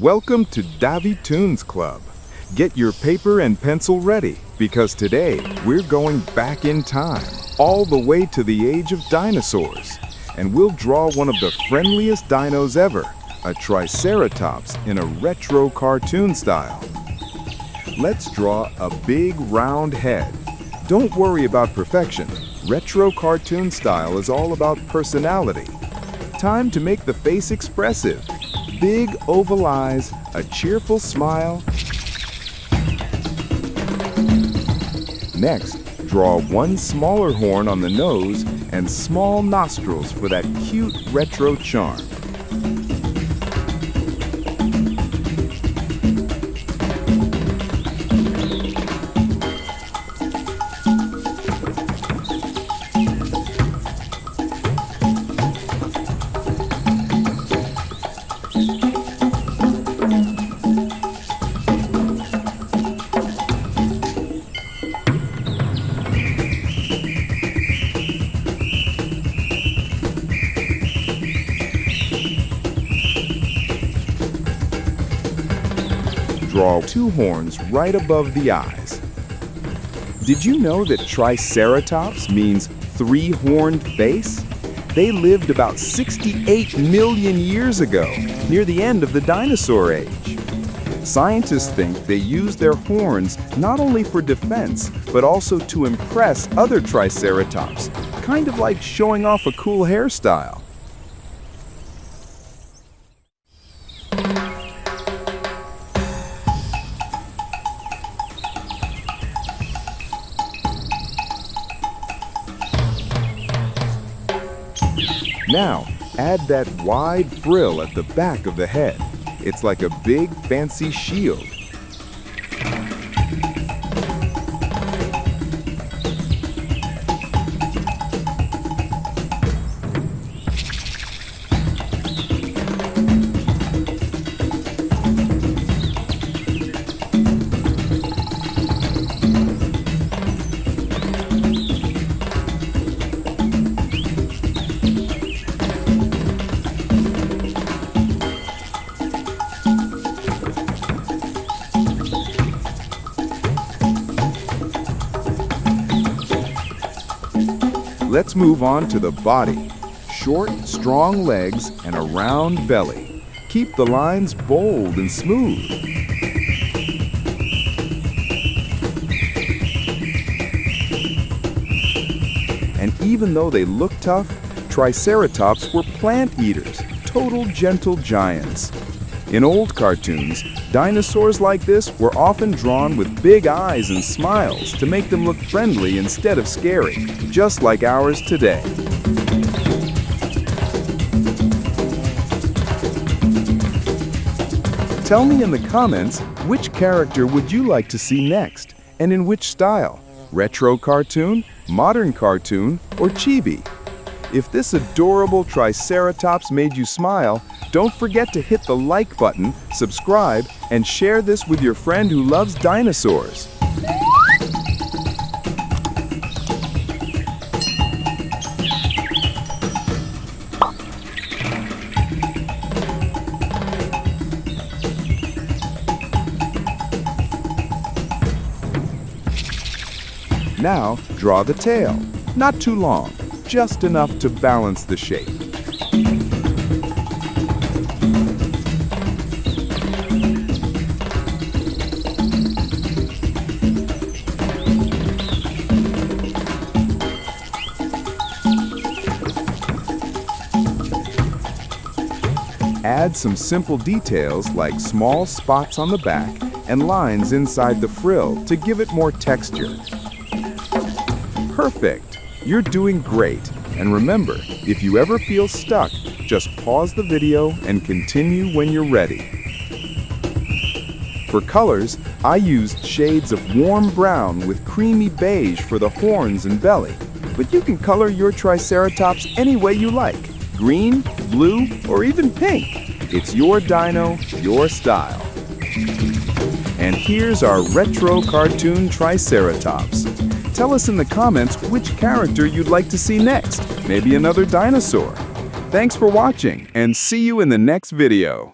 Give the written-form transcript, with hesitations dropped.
Welcome to Davy Tunes Club. Get your paper and pencil ready because today we're going back in time, all the way to the age of dinosaurs. And we'll draw one of the friendliest dinos ever, a Triceratops in a retro cartoon style. Let's draw a big round head. Don't worry about perfection. Retro cartoon style is all about personality. Time to make the face expressive. Big oval eyes, a cheerful smile. Next, draw one smaller horn on the nose and small nostrils for that cute retro charm. Draw two horns right above the eyes. Did you know that Triceratops means three-horned face? They lived about 68 million years ago, near the end of the dinosaur age. Scientists think they used their horns not only for defense, but also to impress other Triceratops, kind of like showing off a cool hairstyle. Now, add that wide frill at the back of the head. It's like a big, fancy shield. Let's move on to the body. Short, strong legs and a round belly. Keep the lines bold and smooth. And even though they look tough, Triceratops were plant eaters, total gentle giants. In old cartoons, dinosaurs like this were often drawn with big eyes and smiles to make them look friendly instead of scary, just like ours today. Tell me in the comments, which character would you like to see next, and in which style? Retro cartoon, modern cartoon, or chibi? If this adorable Triceratops made you smile, don't forget to hit the like button, subscribe, and share this with your friend who loves dinosaurs. Now, draw the tail. Not too long, just enough to balance the shape. Add some simple details like small spots on the back and lines inside the frill to give it more texture. Perfect! You're doing great. And remember, if you ever feel stuck, just pause the video and continue when you're ready. For colors, I used shades of warm brown with creamy beige for the horns and belly. But you can color your Triceratops any way you like. Green, blue, or even pink. It's your dino, your style. And here's our retro cartoon Triceratops. Tell us in the comments which character you'd like to see next. Maybe another dinosaur. Thanks for watching, and see you in the next video.